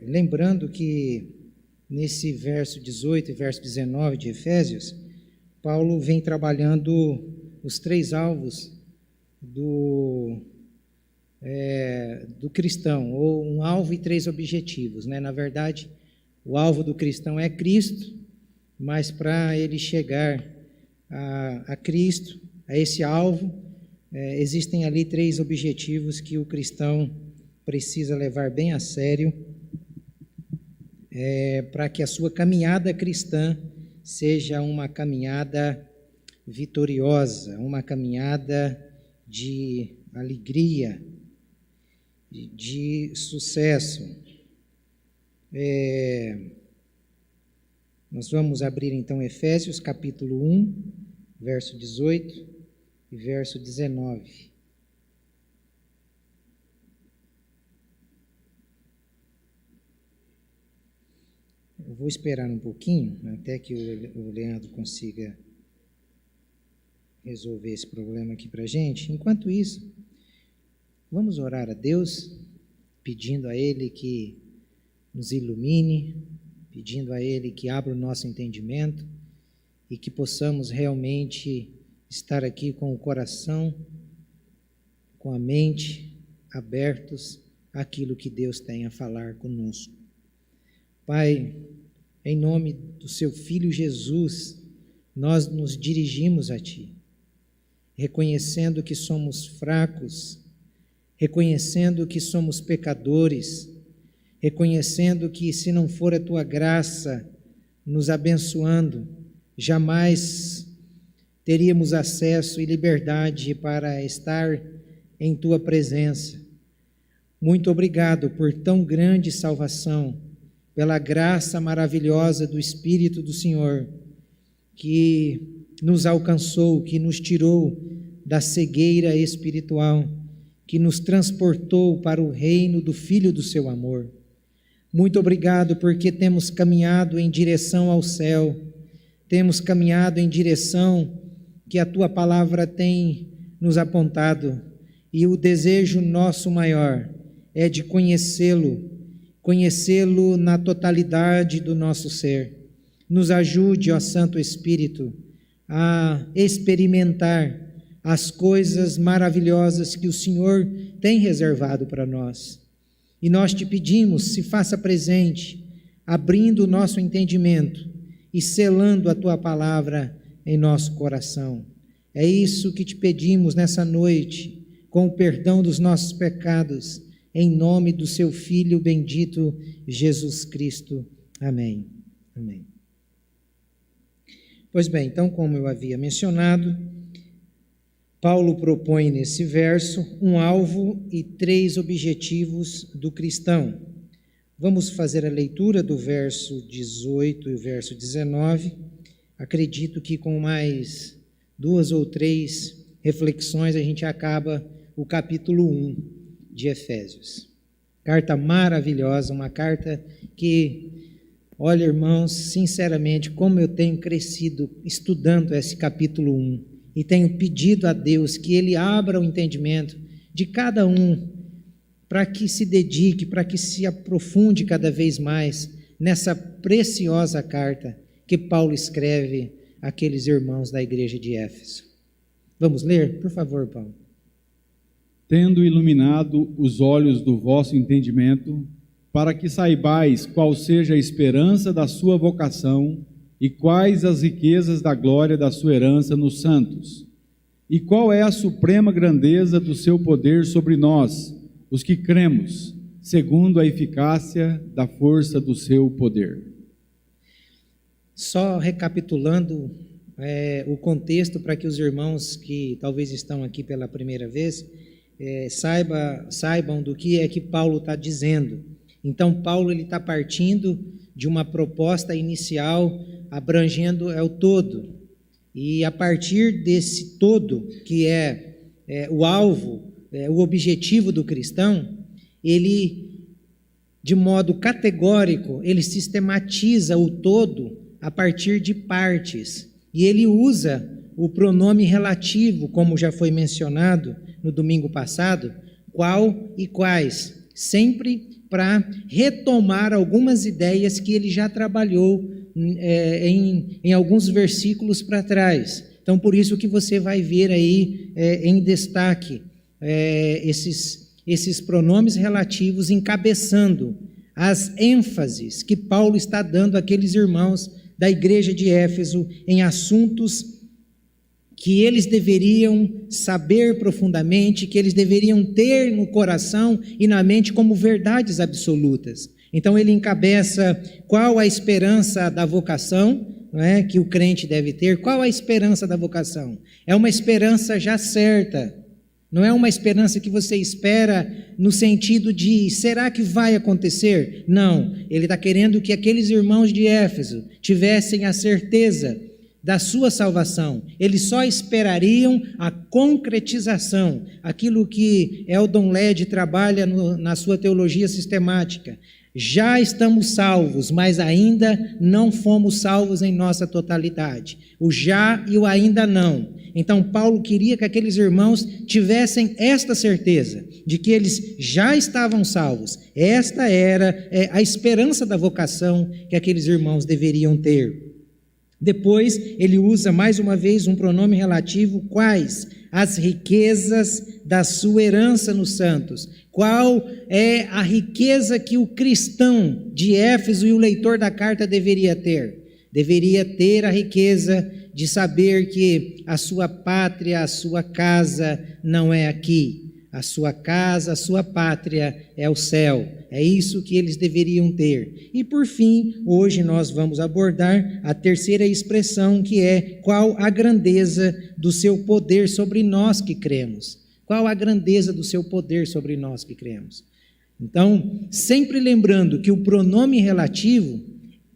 lembrando que nesse verso 18 e verso 19 de Efésios, Paulo vem trabalhando os 3 alvos do cristão, ou um alvo e 3 objetivos, né? Na verdade, o alvo do cristão é Cristo, mas para ele chegar a Cristo, a esse alvo, existem ali 3 objetivos que o cristão precisa levar bem a sério, para que a sua caminhada cristã seja uma caminhada vitoriosa, uma caminhada de alegria, de sucesso. Nós vamos abrir então Efésios capítulo 1, verso 18 e verso 19. Eu vou esperar um pouquinho, até que o Leandro consiga resolver esse problema aqui para a gente. Enquanto isso, vamos orar a Deus, pedindo a Ele que nos ilumine, pedindo a Ele que abra o nosso entendimento e que possamos realmente estar aqui com o coração, com a mente abertos àquilo que Deus tem a falar conosco. Pai, em nome do Seu Filho Jesus, nós nos dirigimos a Ti, reconhecendo que somos fracos, reconhecendo que somos pecadores, reconhecendo que se não for a Tua graça nos abençoando, jamais teríamos acesso e liberdade para estar em Tua presença. Muito obrigado por tão grande salvação, pela graça maravilhosa do Espírito do Senhor, que nos alcançou, que nos tirou da cegueira espiritual, que nos transportou para o reino do Filho do seu amor. Muito obrigado porque temos caminhado em direção ao céu, temos caminhado em direção que a Tua palavra tem nos apontado, e o desejo nosso maior é de conhecê-lo na totalidade do nosso ser. Nos ajude, ó Santo Espírito, a experimentar as coisas maravilhosas que o Senhor tem reservado para nós. E nós te pedimos, se faça presente, abrindo o nosso entendimento e selando a Tua palavra em nosso coração. É isso que te pedimos nessa noite, com o perdão dos nossos pecados, em nome do Seu Filho bendito, Jesus Cristo. Amém. Amém. Pois bem, então, como eu havia mencionado, Paulo propõe nesse verso um alvo e 3 objetivos do cristão. Vamos fazer a leitura do verso 18 e o verso 19. Acredito que com mais 2 ou 3 reflexões a gente acaba o capítulo 1 de Efésios. Carta maravilhosa, uma carta que, olha, irmãos, sinceramente, como eu tenho crescido estudando esse capítulo 1 e tenho pedido a Deus que Ele abra o entendimento de cada um para que se dedique, para que se aprofunde cada vez mais nessa preciosa carta que Paulo escreve àqueles irmãos da igreja de Éfeso. Vamos ler? Por favor, Paulo. Tendo iluminado os olhos do vosso entendimento, para que saibais qual seja a esperança da sua vocação e quais as riquezas da glória da sua herança nos santos, e qual é a suprema grandeza do seu poder sobre nós, os que cremos, segundo a eficácia da força do seu poder. Só recapitulando o contexto para que os irmãos que talvez estão aqui pela primeira vez saibam do que é que Paulo está dizendo. Então, Paulo está partindo de uma proposta inicial abrangendo o todo. E a partir desse todo, que é o alvo, o objetivo do cristão, ele, de modo categórico, ele sistematiza o todo a partir de partes. E ele usa o pronome relativo, como já foi mencionado no domingo passado, qual e quais, sempre para retomar algumas ideias que ele já trabalhou em alguns versículos para trás. Então, por isso que você vai ver aí em destaque esses pronomes relativos encabeçando as ênfases que Paulo está dando àqueles irmãos da igreja de Éfeso em assuntos que eles deveriam saber profundamente, que eles deveriam ter no coração e na mente como verdades absolutas. Então ele encabeça qual a esperança da vocação, não é, que o crente deve ter. Qual a esperança da vocação? É uma esperança já certa, não é uma esperança que você espera no sentido de, será que vai acontecer? Não, ele está querendo que aqueles irmãos de Éfeso tivessem a certeza da sua salvação. Eles só esperariam a concretização, aquilo que Eldon Led trabalha na sua teologia sistemática. Já estamos salvos, mas ainda não fomos salvos em nossa totalidade. O já e o ainda não. Então Paulo queria que aqueles irmãos tivessem esta certeza, de que eles já estavam salvos. Esta era a esperança da vocação que aqueles irmãos deveriam ter. Depois, ele usa mais uma vez um pronome relativo, quais? As riquezas da sua herança nos santos. Qual é a riqueza que o cristão de Éfeso e o leitor da carta deveria ter? Deveria ter a riqueza de saber que a sua pátria, a sua casa não é aqui. A sua casa, a sua pátria é o céu. É isso que eles deveriam ter. E por fim, hoje nós vamos abordar a terceira expressão, que é qual a grandeza do seu poder sobre nós que cremos. Qual a grandeza do seu poder sobre nós que cremos? Então, sempre lembrando que o pronome relativo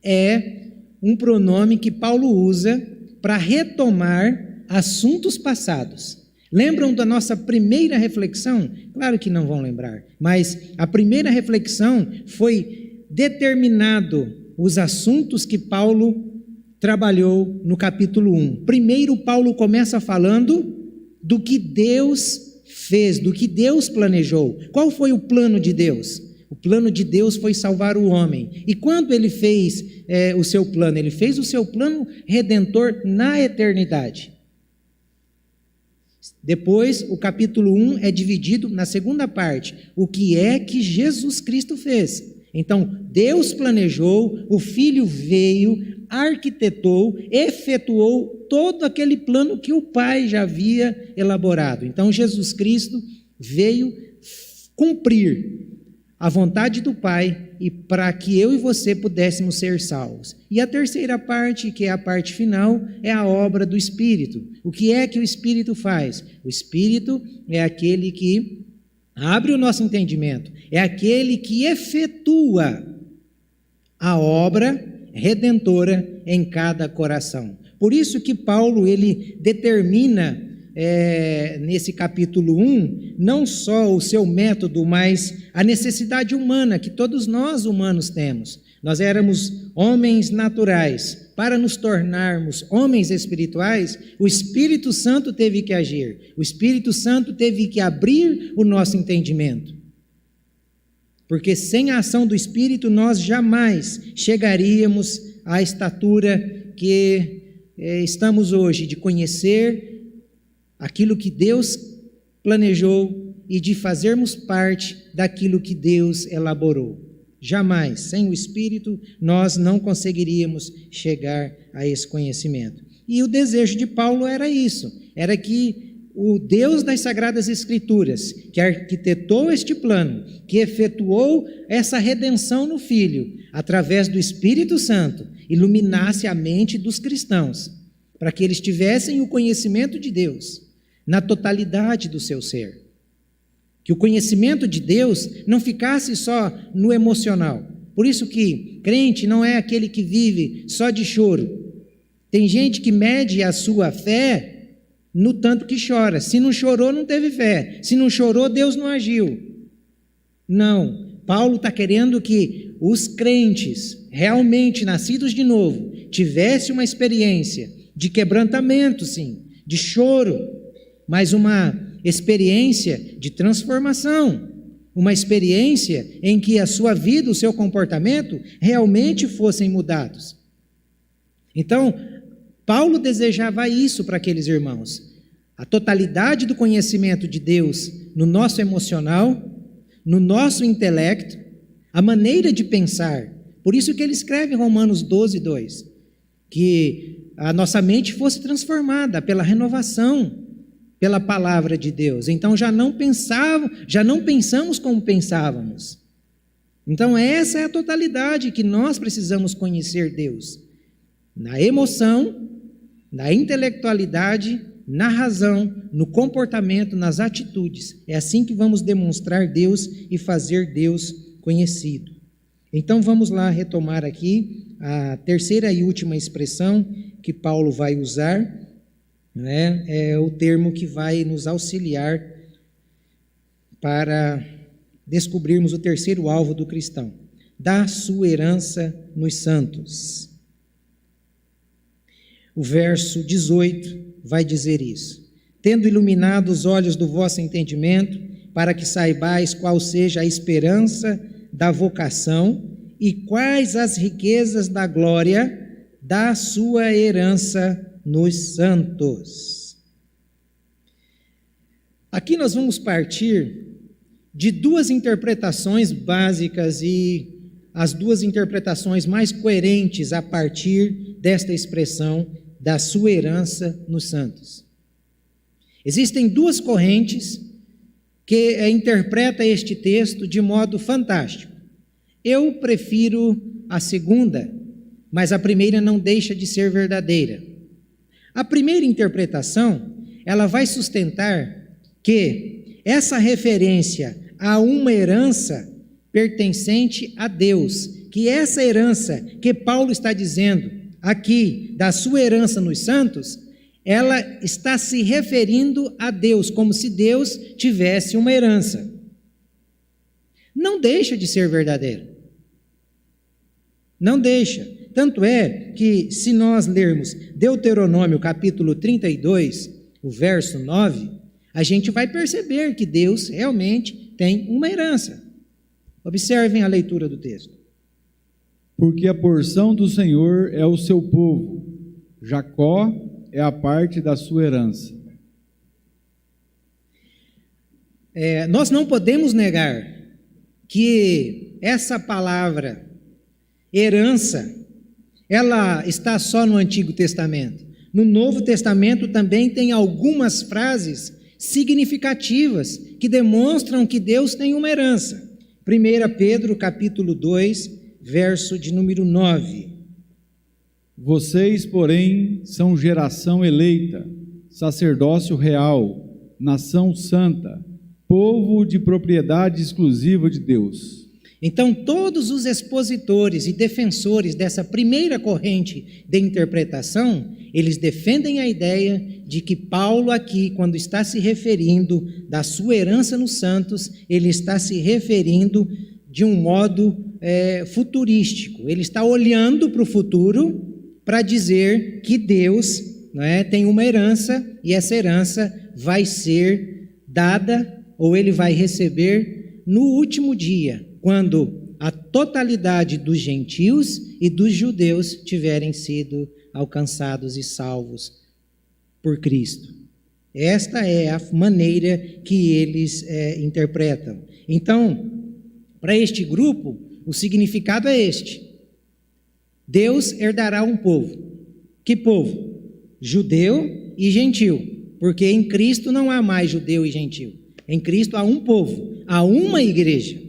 é um pronome que Paulo usa para retomar assuntos passados. Lembram da nossa primeira reflexão? Claro que não vão lembrar, mas a primeira reflexão foi determinado os assuntos que Paulo trabalhou no capítulo 1. Primeiro, Paulo começa falando do que Deus fez, do que Deus planejou. Qual foi o plano de Deus? O plano de Deus foi salvar o homem. E quando ele fez o seu plano? Ele fez o seu plano redentor na eternidade. Depois, o capítulo 1 é dividido na segunda parte. O que é que Jesus Cristo fez? Então, Deus planejou, o Filho veio, arquitetou, efetuou todo aquele plano que o Pai já havia elaborado. Então, Jesus Cristo veio cumprir a vontade do Pai e para que eu e você pudéssemos ser salvos. E a terceira parte, que é a parte final, é a obra do Espírito. O que é que o Espírito faz? O Espírito é aquele que abre o nosso entendimento, é aquele que efetua a obra redentora em cada coração. Por isso que Paulo, ele determina nesse capítulo 1, não só o seu método, mas a necessidade humana que todos nós humanos temos. Nós éramos homens naturais. Para nos tornarmos homens espirituais, o Espírito Santo teve que agir. O Espírito Santo teve que abrir o nosso entendimento. Porque sem a ação do Espírito, nós jamais chegaríamos à estatura que estamos hoje, de conhecer aquilo que Deus planejou e de fazermos parte daquilo que Deus elaborou. Jamais, sem o Espírito, nós não conseguiríamos chegar a esse conhecimento. E o desejo de Paulo era isso, era que o Deus das Sagradas Escrituras, que arquitetou este plano, que efetuou essa redenção no Filho, através do Espírito Santo, iluminasse a mente dos cristãos, para que eles tivessem o conhecimento de Deus na totalidade do seu ser. Que o conhecimento de Deus não ficasse só no emocional. Por isso que crente não é aquele que vive só de choro. Tem gente que mede a sua fé no tanto que chora. Se não chorou, não teve fé. Se não chorou, Deus não agiu. Não. Paulo está querendo que os crentes, realmente nascidos de novo, tivessem uma experiência de quebrantamento, sim, de choro, mas uma experiência de transformação, uma experiência em que a sua vida, o seu comportamento realmente fossem mudados. Então, Paulo desejava isso para aqueles irmãos, a totalidade do conhecimento de Deus no nosso emocional, no nosso intelecto, a maneira de pensar. Por isso que ele escreve em Romanos 12, 2, que a nossa mente fosse transformada pela renovação, pela palavra de Deus. Então já não pensamos como pensávamos. Então essa é a totalidade que nós precisamos conhecer Deus. Na emoção, na intelectualidade, na razão, no comportamento, nas atitudes. É assim que vamos demonstrar Deus e fazer Deus conhecido. Então vamos lá retomar aqui a terceira e última expressão que Paulo vai usar, é o termo que vai nos auxiliar para descobrirmos o terceiro alvo do cristão: da sua herança nos santos. O verso 18 vai dizer isso: tendo iluminado os olhos do vosso entendimento, para que saibais qual seja a esperança da vocação e quais as riquezas da glória da sua herança nos santos. Aqui nós vamos partir de duas interpretações básicas e as duas interpretações mais coerentes a partir desta expressão da sua herança nos santos. Existem duas correntes que interpretam este texto de modo fantástico. Eu prefiro a segunda, mas a primeira não deixa de ser verdadeira. A primeira interpretação, ela vai sustentar que essa referência a uma herança pertencente a Deus, que essa herança que Paulo está dizendo aqui, da sua herança nos santos, ela está se referindo a Deus, como se Deus tivesse uma herança. Não deixa de ser verdadeiro. Não deixa. Tanto é que, se nós lermos Deuteronômio capítulo 32, o verso 9, a gente vai perceber que Deus realmente tem uma herança. Observem a leitura do texto. Porque a porção do Senhor é o seu povo, Jacó é a parte da sua herança. Nós não podemos negar que essa palavra herança, ela está só no Antigo Testamento. No Novo Testamento também tem algumas frases significativas que demonstram que Deus tem uma herança. 1 Pedro capítulo 2, verso de número 9. Vocês, porém, são geração eleita, sacerdócio real, nação santa, povo de propriedade exclusiva de Deus. Então, todos os expositores e defensores dessa primeira corrente de interpretação, eles defendem a ideia de que Paulo aqui, quando está se referindo da sua herança nos santos, ele está se referindo de um modo futurístico. Ele está olhando para o futuro para dizer que Deus tem uma herança e essa herança vai ser dada ou ele vai receber no último dia, quando a totalidade dos gentios e dos judeus tiverem sido alcançados e salvos por Cristo. Esta é a maneira que eles interpretam. Então, para este grupo, o significado é este: Deus herdará um povo. Que povo? Judeu e gentil, porque em Cristo não há mais judeu e gentil. Em Cristo há um povo, há uma igreja.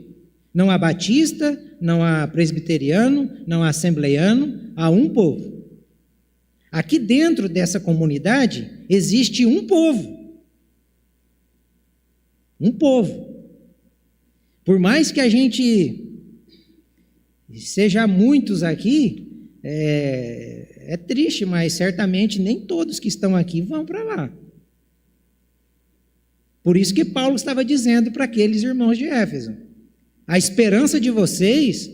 Não há batista, não há presbiteriano, não há assembleiano, há um povo. Aqui dentro dessa comunidade existe um povo. Um povo. Por mais que a gente seja muitos aqui, é triste, mas certamente nem todos que estão aqui vão para lá. Por isso que Paulo estava dizendo para aqueles irmãos de Éfeso: a esperança de vocês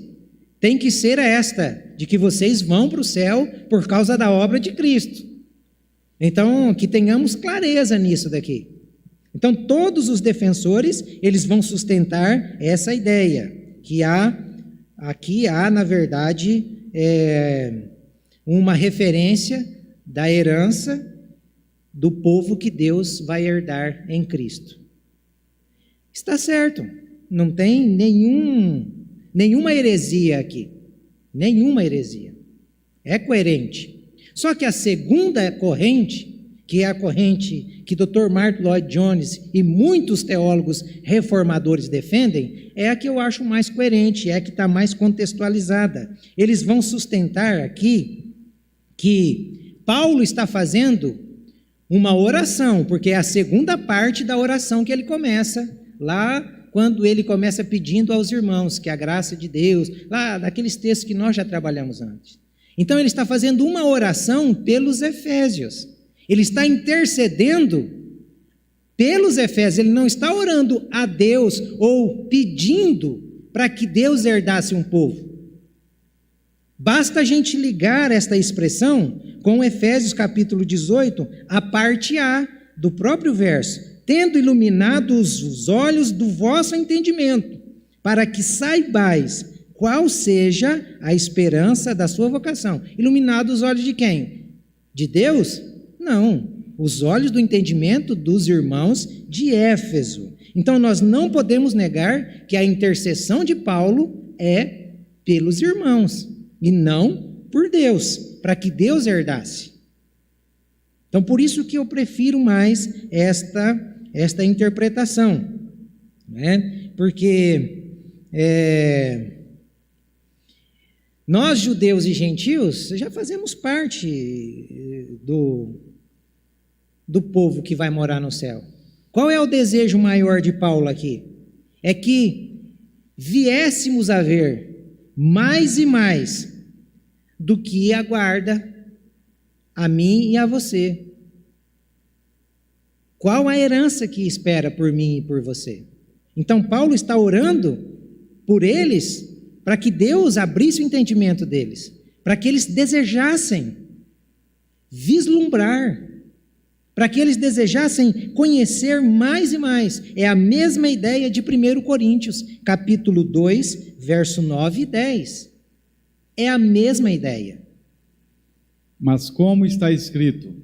tem que ser esta, de que vocês vão para o céu por causa da obra de Cristo. Então, que tenhamos clareza nisso daqui. Então, todos os defensores, eles vão sustentar essa ideia, que aqui há, na verdade, uma referência da herança do povo que Deus vai herdar em Cristo. Está certo, não tem nenhuma heresia aqui, nenhuma heresia, é coerente. Só que a segunda corrente, que é a corrente que Dr. Martyn Lloyd-Jones e muitos teólogos reformadores defendem, é a que eu acho mais coerente, é a que está mais contextualizada. Eles vão sustentar aqui que Paulo está fazendo uma oração, porque é a segunda parte da oração que ele começa, lá quando ele começa pedindo aos irmãos que a graça de Deus, lá daqueles textos que nós já trabalhamos antes. Então ele está fazendo uma oração pelos efésios. Ele está intercedendo pelos efésios, ele não está orando a Deus ou pedindo para que Deus herdasse um povo. Basta a gente ligar esta expressão com Efésios capítulo 18, a parte A do próprio verso. Tendo iluminado os olhos do vosso entendimento, para que saibais qual seja a esperança da sua vocação. Iluminado os olhos de quem? De Deus? Não, os olhos do entendimento dos irmãos de Éfeso. Então nós não podemos negar que a intercessão de Paulo é pelos irmãos e não por Deus, para que Deus herdasse. Então por isso que eu prefiro mais esta interpretação, né? Porque nós judeus e gentios já fazemos parte do povo que vai morar no céu. Qual é o desejo maior de Paulo aqui? É que viéssemos a ver mais e mais do que aguarda a mim e a você. Qual a herança que espera por mim e por você? Então Paulo está orando por eles para que Deus abrisse o entendimento deles, para que eles desejassem vislumbrar, para que eles desejassem conhecer mais e mais. É a mesma ideia de 1 Coríntios, capítulo 2, verso 9 e 10. É a mesma ideia. Mas como está escrito,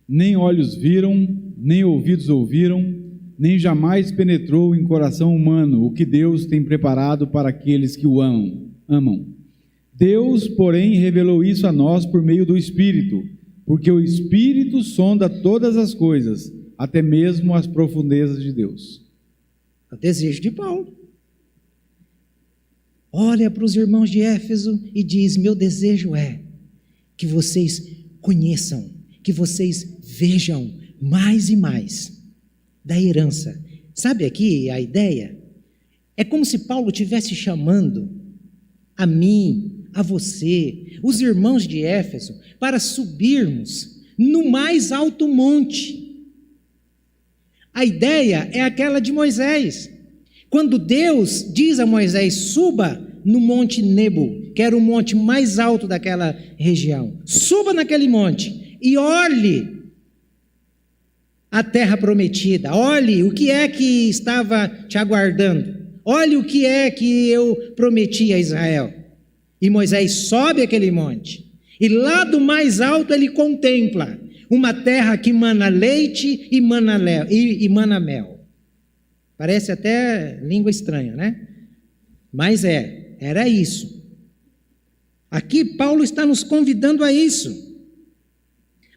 nem olhos viram, nem ouvidos ouviram, nem jamais penetrou em coração humano o que Deus tem preparado para aqueles que o amam. Deus, porém, revelou isso a nós por meio do Espírito, porque o Espírito sonda todas as coisas, até mesmo as profundezas de Deus. É o desejo de Paulo. Olha para os irmãos de Éfeso e diz: meu desejo é que vocês conheçam, que vocês vejam mais e mais da herança. Sabe aqui a ideia? É como se Paulo estivesse chamando a mim, a você, os irmãos de Éfeso, para subirmos no mais alto monte. A ideia é aquela de Moisés. Quando Deus diz a Moisés: suba no Monte Nebo, que era o monte mais alto daquela região, suba naquele monte e olhe a terra prometida, olhe o que é que estava te aguardando, olhe o que é que eu prometi a Israel. E Moisés sobe aquele monte, e lá do mais alto ele contempla uma terra que mana leite e mana mel. Parece até língua estranha, né? Mas era isso. Aqui Paulo está nos convidando a isso.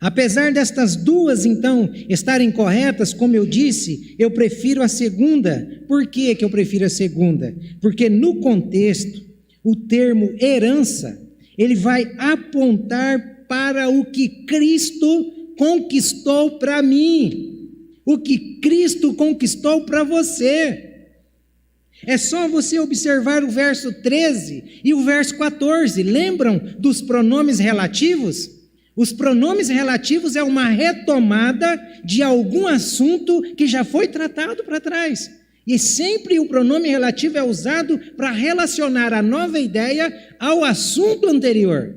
Apesar destas duas, então, estarem corretas, como eu disse, eu prefiro a segunda. Por que eu prefiro a segunda? Porque no contexto, o termo herança, ele vai apontar para o que Cristo conquistou para mim, o que Cristo conquistou para você. É só você observar o verso 13 e o verso 14. Lembram dos pronomes relativos? Os pronomes relativos é uma retomada de algum assunto que já foi tratado para trás. E sempre o pronome relativo é usado para relacionar a nova ideia ao assunto anterior.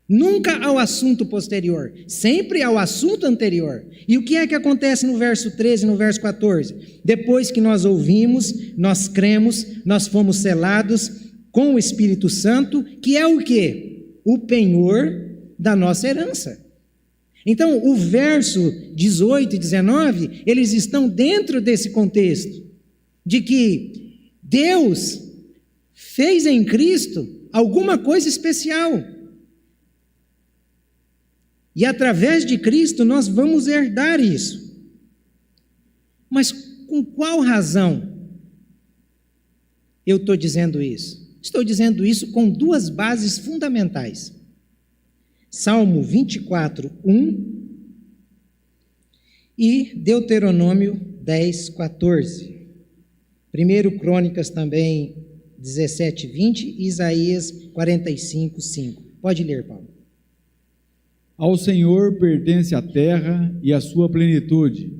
Nunca ao assunto posterior, sempre ao assunto anterior. E o que é que acontece no verso 13 e no verso 14? Depois que nós ouvimos, nós cremos, nós fomos selados com o Espírito Santo, que é o quê? O penhor da nossa herança. Então, o verso 18 e 19, eles estão dentro desse contexto, de que Deus fez em Cristo alguma coisa especial. E através de Cristo nós vamos herdar isso. Mas com qual razão eu estou dizendo isso? Estou dizendo isso com duas bases fundamentais. Salmo 24, 1 e Deuteronômio 10, 14. 1 Crônicas também 17, 20 e Isaías 45, 5. Pode ler, Paulo. Ao Senhor pertence a terra e a sua plenitude,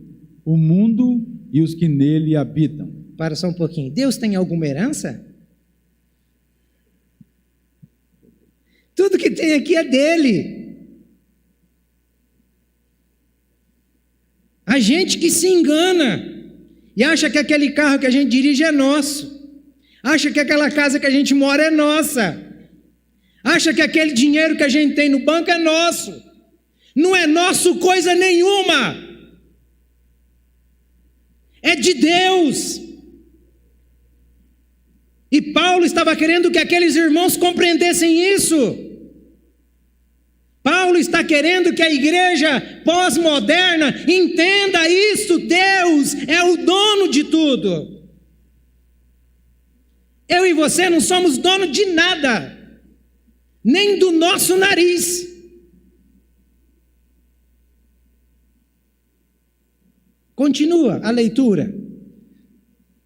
o mundo e os que nele habitam. Para só um pouquinho. Deus tem alguma herança? Tudo que tem aqui é dele. A gente que se engana e acha que aquele carro que a gente dirige é nosso. Acha que aquela casa que a gente mora é nossa. Acha que aquele dinheiro que a gente tem no banco é nosso. Não é nosso coisa nenhuma. É de Deus. E Paulo estava querendo que aqueles irmãos compreendessem isso. Paulo está querendo que a igreja pós-moderna entenda isso. Deus é o dono de tudo. Eu e você não somos dono de nada, nem do nosso nariz. Continua a leitura.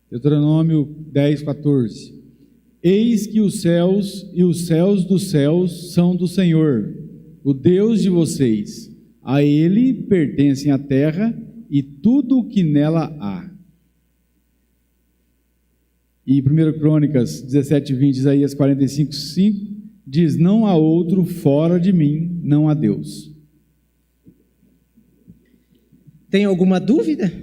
Deuteronômio 10, 14. Eis que os céus e os céus dos céus são do Senhor, o Deus de vocês. A Ele pertencem a terra e tudo o que nela há. E 1 Crônicas 17, 20, Isaías 45, 5, diz: não há outro fora de mim, não há Deus. Tem alguma dúvida?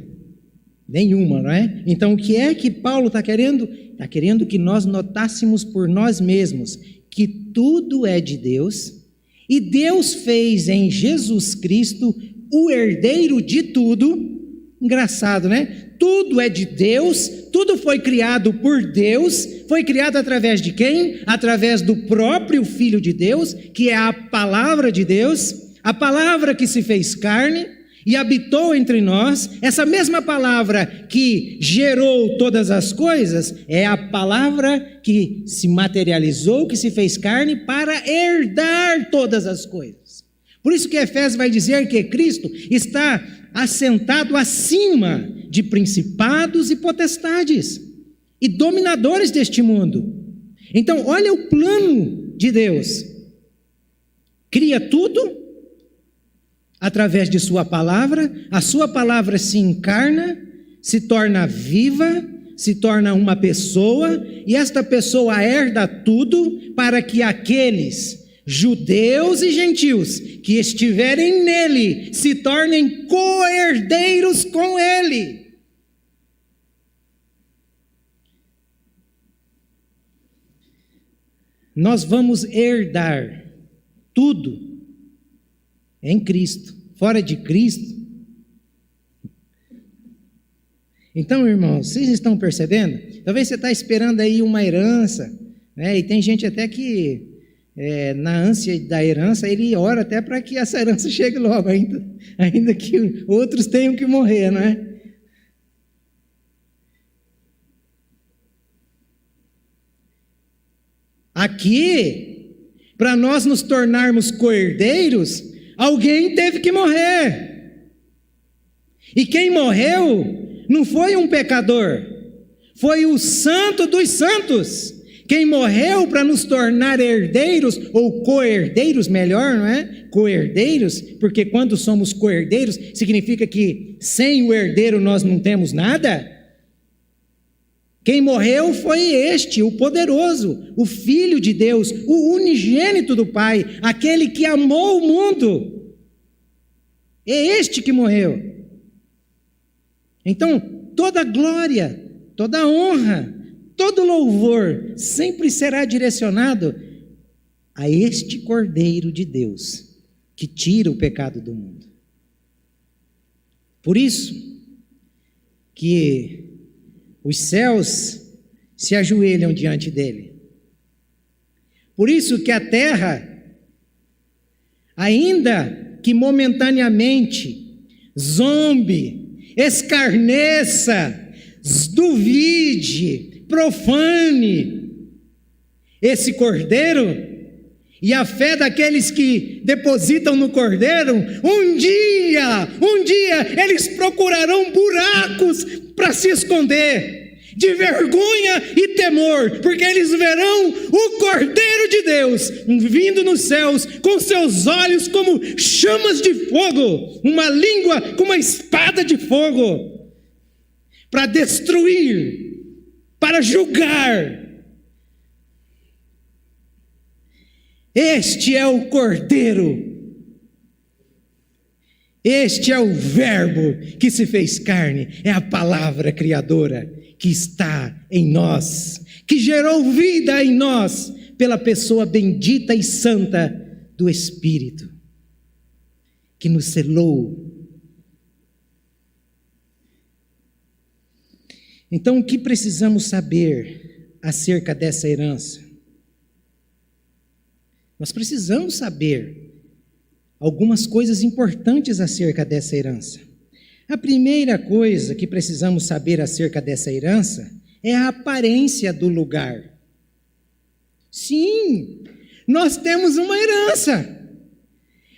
Nenhuma, não é? Então, o que é que Paulo está querendo? Está querendo que nós notássemos por nós mesmos que tudo é de Deus, e Deus fez em Jesus Cristo o herdeiro de tudo. Engraçado, né? Tudo é de Deus, tudo foi criado por Deus. Foi criado através de quem? Através do próprio Filho de Deus, que é a palavra de Deus, a palavra que se fez carne e habitou entre nós. Essa mesma palavra que gerou todas as coisas é a palavra que se materializou, que se fez carne para herdar todas as coisas. Por isso que Efésios vai dizer que Cristo está assentado acima de principados e potestades e dominadores deste mundo. Então, olha o plano de Deus. Cria tudo através de sua palavra, a sua palavra se encarna, se torna viva, se torna uma pessoa, e esta pessoa herda tudo para que aqueles judeus e gentios que estiverem nele se tornem co-herdeiros com ele. Nós vamos herdar tudo em Cristo. Fora de Cristo. Então, irmãos, vocês estão percebendo? Talvez você está esperando aí uma herança, né? E tem gente até que, na ânsia da herança, ele ora até para que essa herança chegue logo, ainda que outros tenham que morrer, não é? Aqui, para nós nos tornarmos co-herdeiros, alguém teve que morrer. E quem morreu não foi um pecador, foi o Santo dos Santos. Quem morreu para nos tornar herdeiros, ou co-herdeiros, melhor, não é? Co-herdeiros, porque quando somos co-herdeiros, significa que sem o herdeiro nós não temos nada. Quem morreu foi este, o poderoso, o Filho de Deus, o unigênito do Pai, aquele que amou o mundo. É este que morreu. Então, toda glória, toda honra, todo louvor sempre será direcionado a este Cordeiro de Deus, que tira o pecado do mundo. Por isso que os céus se ajoelham diante dele. Por isso que a terra, ainda que momentaneamente, zombe, escarneça, duvide, profane esse Cordeiro, e a fé daqueles que depositam no Cordeiro, um dia, eles procurarão buracos para se esconder, de vergonha e temor, porque eles verão o Cordeiro de Deus vindo nos céus, com seus olhos como chamas de fogo, uma língua como uma espada de fogo, para destruir, para julgar. Este é o Cordeiro, este é o Verbo que se fez carne, é a palavra criadora que está em nós, que gerou vida em nós, pela pessoa bendita e santa do Espírito, que nos selou. Então, o que precisamos saber acerca dessa herança? Nós precisamos saber algumas coisas importantes acerca dessa herança. A primeira coisa que precisamos saber acerca dessa herança é a aparência do lugar. Sim, nós temos uma herança.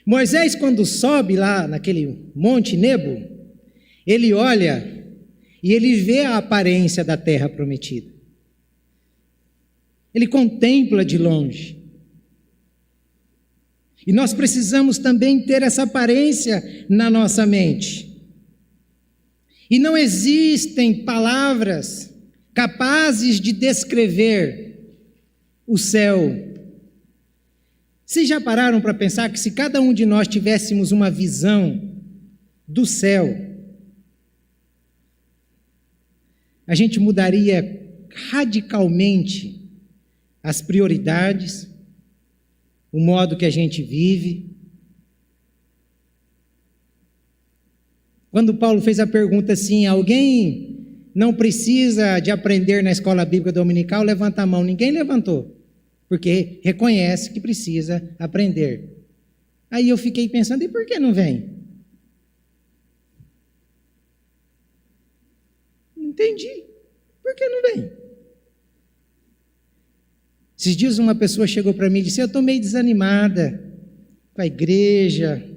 Moisés, quando sobe lá naquele Monte Nebo, ele olha e ele vê a aparência da terra prometida. Ele contempla de longe. E nós precisamos também ter essa aparência na nossa mente. E não existem palavras capazes de descrever o céu. Vocês já pararam para pensar que se cada um de nós tivéssemos uma visão do céu, a gente mudaria radicalmente as prioridades, o modo que a gente vive. Quando Paulo fez a pergunta assim, alguém não precisa de aprender na escola bíblica dominical, levanta a mão. Ninguém levantou, porque reconhece que precisa aprender. Aí eu fiquei pensando, e por que não vem? Não entendi. Por que não vem? Esses dias uma pessoa chegou para mim e disse, eu estou meio desanimada com a igreja,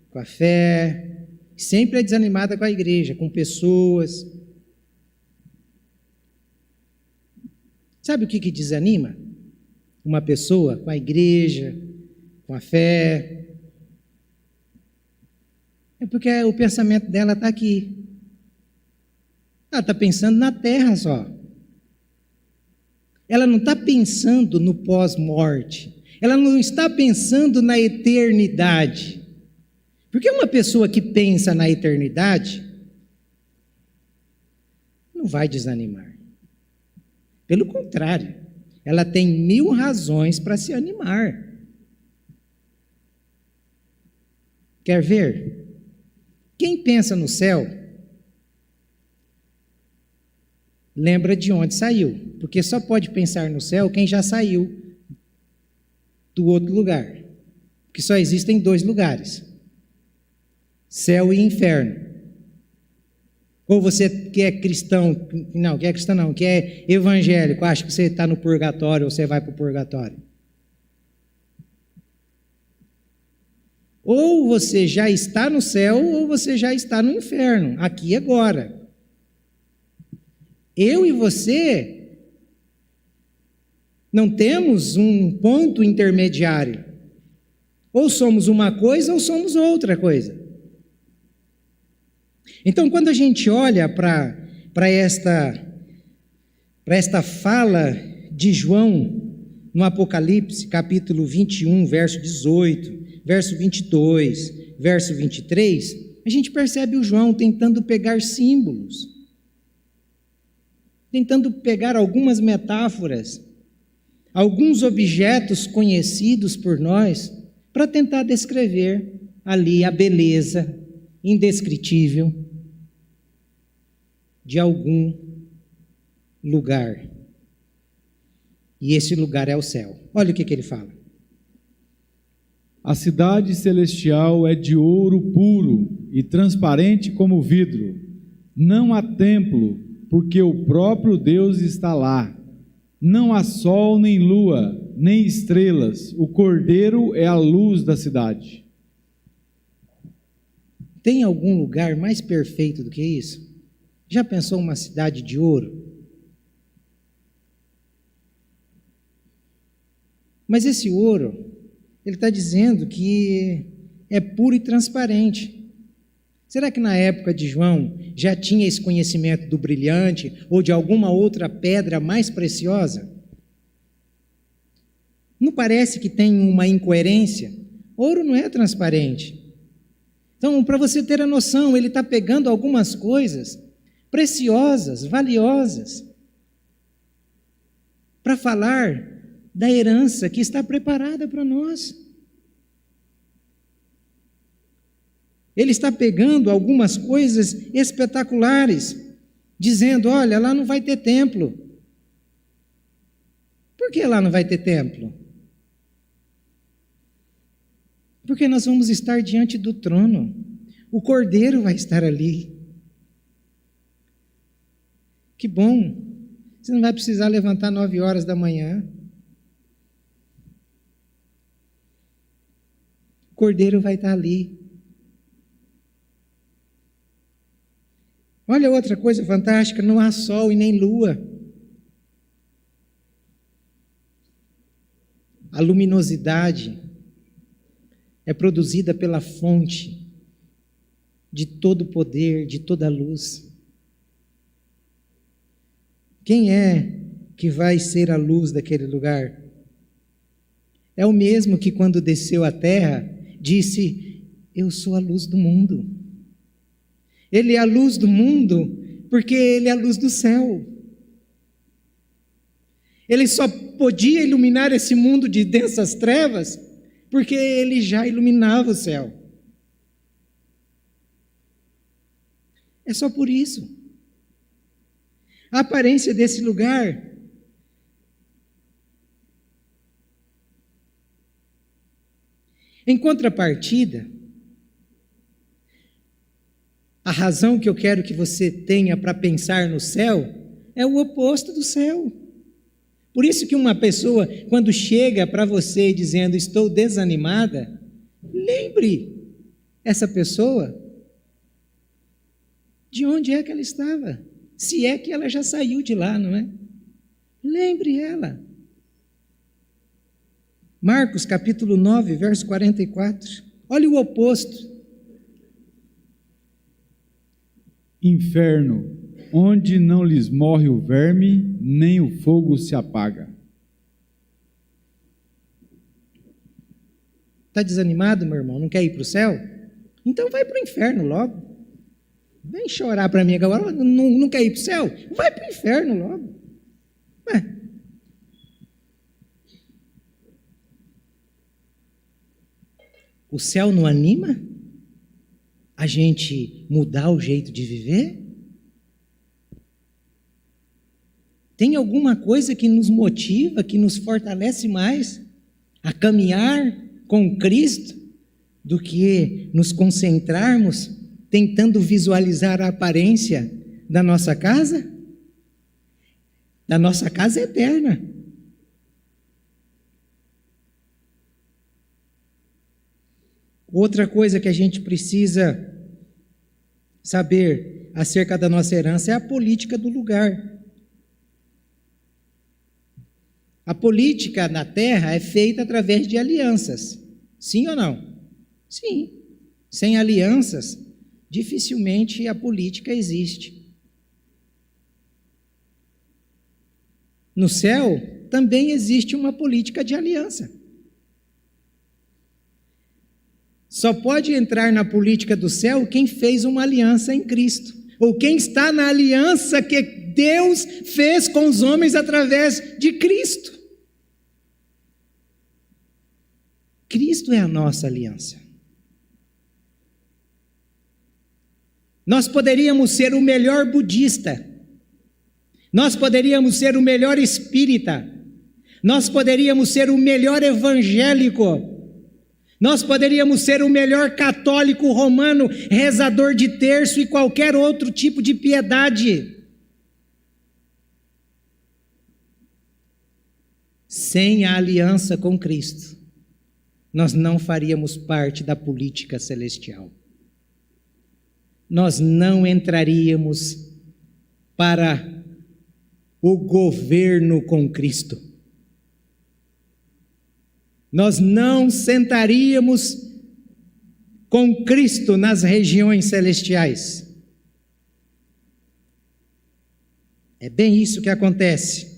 com a fé. Sempre é desanimada com a igreja, com pessoas. Sabe o que desanima uma pessoa com a igreja, com a fé? É porque o pensamento dela está aqui. Ela está pensando na terra só. Ela não está pensando no pós-morte. Ela não está pensando na eternidade. Porque uma pessoa que pensa na eternidade não vai desanimar. Pelo contrário, ela tem 1000 razões para se animar. Quer ver? Quem pensa no céu, lembra de onde saiu. Porque só pode pensar no céu quem já saiu do outro lugar. Porque só existem 2 lugares. Céu e inferno. Ou você que é cristão, que é evangélico, acha que você está no purgatório ou você vai para o purgatório. Ou você já está no céu ou você já está no inferno, aqui e agora. Eu e você não temos um ponto intermediário. Ou somos uma coisa ou somos outra coisa. Então, quando a gente olha para esta para esta fala de João no Apocalipse, capítulo 21, verso 18, verso 22, verso 23, a gente percebe o João tentando pegar símbolos, tentando pegar algumas metáforas, alguns objetos conhecidos por nós, para tentar descrever ali a beleza indescritível de algum lugar. E esse lugar é o céu. Olha o que ele fala. A cidade celestial é de ouro puro e transparente como vidro. Não há templo, porque o próprio Deus está lá. Não há sol, nem lua, nem estrelas. O Cordeiro é a luz da cidade. Tem algum lugar mais perfeito do que isso? Já pensou uma cidade de ouro? Mas esse ouro, ele está dizendo que é puro e transparente. Será que na época de João já tinha esse conhecimento do brilhante ou de alguma outra pedra mais preciosa? Não parece que tem uma incoerência? Ouro não é transparente. Então, para você ter a noção, ele está pegando algumas coisas preciosas, valiosas, para falar da herança que está preparada para nós. Ele está pegando algumas coisas espetaculares, dizendo, olha, lá não vai ter templo. Por que lá não vai ter templo? Porque nós vamos estar diante do trono. O Cordeiro vai estar ali. Que bom. Você não vai precisar levantar 9 horas da manhã. O Cordeiro vai estar ali. Olha outra coisa fantástica, não há sol e nem lua. A luminosidade é produzida pela fonte de todo o poder, de toda a luz. Quem é que vai ser a luz daquele lugar? É o mesmo que quando desceu à terra, disse, eu sou a luz do mundo. Ele é a luz do mundo, porque ele é a luz do céu. Ele só podia iluminar esse mundo de densas trevas, porque ele já iluminava o céu. É só por isso. A aparência desse lugar em contrapartida, a razão que eu quero que você tenha para pensar no céu é o oposto do céu. Por isso que uma pessoa, quando chega para você dizendo, estou desanimada, lembre essa pessoa de onde é que ela estava. Se é que ela já saiu de lá, não é? Lembre ela. Marcos capítulo 9, verso 44. Olha o oposto. Inferno, onde não lhes morre o verme, nem o fogo se apaga. Está desanimado, meu irmão? Não quer ir para o céu? Então vai para o inferno logo. Vem chorar para mim agora, não quer ir para o céu? Vai para o inferno logo. Ué. O céu não anima a gente mudar o jeito de viver? Tem alguma coisa que nos motiva, que nos fortalece mais a caminhar com Cristo do que nos concentrarmos tentando visualizar a aparência da nossa casa? Da nossa casa eterna. Outra coisa que a gente precisa saber acerca da nossa herança é a política do lugar. A política na terra é feita através de alianças. Sim ou não? Sim. Sem alianças, dificilmente a política existe. no céu também existe uma política de aliança. Só pode entrar na política do céu quem fez uma aliança em Cristo, ou quem está na aliança que Deus fez com os homens através de Cristo. Cristo é a nossa aliança. Nós poderíamos ser o melhor budista, nós poderíamos ser o melhor espírita, nós poderíamos ser o melhor evangélico, nós poderíamos ser o melhor católico romano, rezador de terço e qualquer outro tipo de piedade. Sem a aliança com Cristo, nós não faríamos parte da política celestial. Nós não entraríamos para o governo com Cristo. Nós não sentaríamos com Cristo nas regiões celestiais. É bem isso que acontece.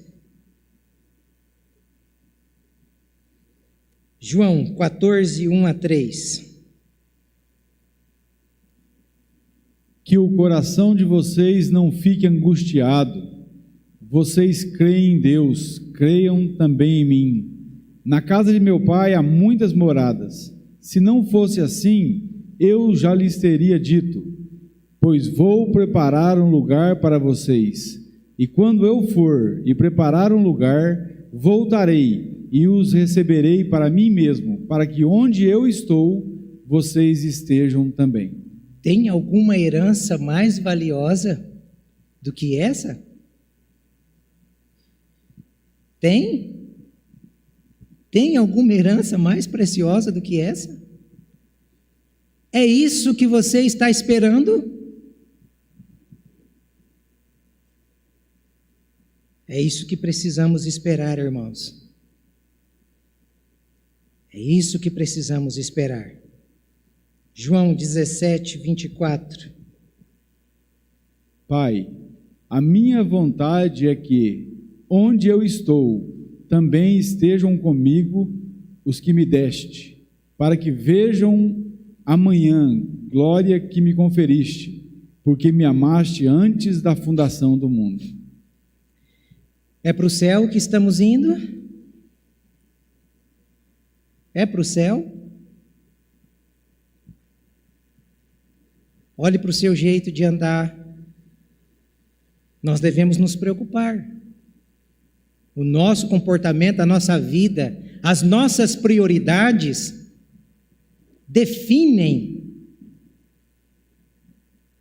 João 14, 1-3. Que o coração de vocês não fique angustiado. Vocês creem em Deus, creiam também em mim. Na casa de meu pai há muitas moradas. Se não fosse assim, eu já lhes teria dito, pois vou preparar um lugar para vocês. E quando eu for e preparar um lugar, voltarei e os receberei para mim mesmo, para que onde eu estou, vocês estejam também. Tem alguma herança mais valiosa do que essa? Tem? Tem alguma herança mais preciosa do que essa? É isso que você está esperando? É isso que precisamos esperar, irmãos. É isso que precisamos esperar. João 17, 24. Pai, a minha vontade é que, onde eu estou, também estejam comigo os que me deste, para que vejam amanhã glória que me conferiste, porque me amaste antes da fundação do mundo. É para o céu que estamos indo? É para o céu? Olhe para o seu jeito de andar. Nós devemos nos preocupar. O nosso comportamento, a nossa vida, as nossas prioridades definem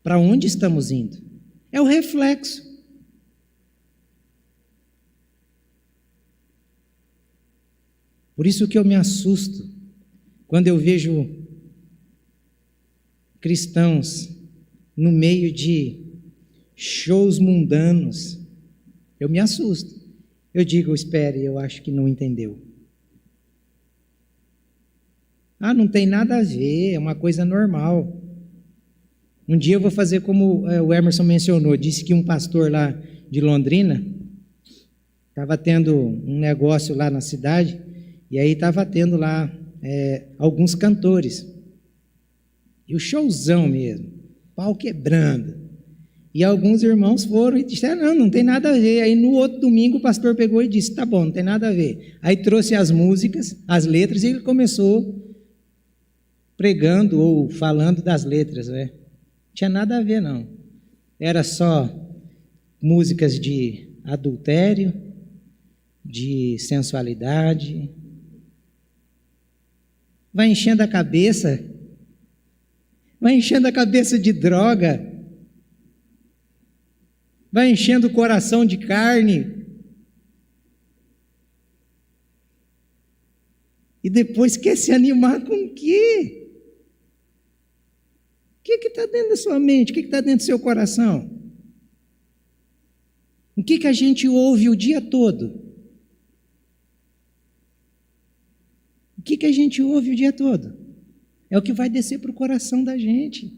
para onde estamos indo. É o reflexo. Por isso que eu me assusto quando eu vejo cristãos no meio de shows mundanos. Eu me assusto. Eu digo, espere, eu acho que não entendeu. Ah, não tem nada a ver, é uma coisa normal. Um dia eu vou fazer como o Emerson mencionou, disse que um pastor lá de Londrina estava tendo um negócio lá na cidade, e aí estava tendo lá alguns cantores. E o showzão mesmo, pau quebrando. E alguns irmãos foram e disseram, não tem nada a ver. Aí no outro domingo o pastor pegou e disse, tá bom, não tem nada a ver. Aí trouxe as músicas, as letras, e ele começou pregando ou falando das letras, né? Não tinha nada a ver, não. Era só músicas de adultério, de sensualidade. Vai enchendo a cabeça de droga, vai enchendo o coração de carne, e depois quer se animar com o quê? O que está dentro da sua mente? O que está dentro do seu coração? O que a gente ouve o dia todo? O que a gente ouve o dia todo? É o que vai descer para o coração da gente.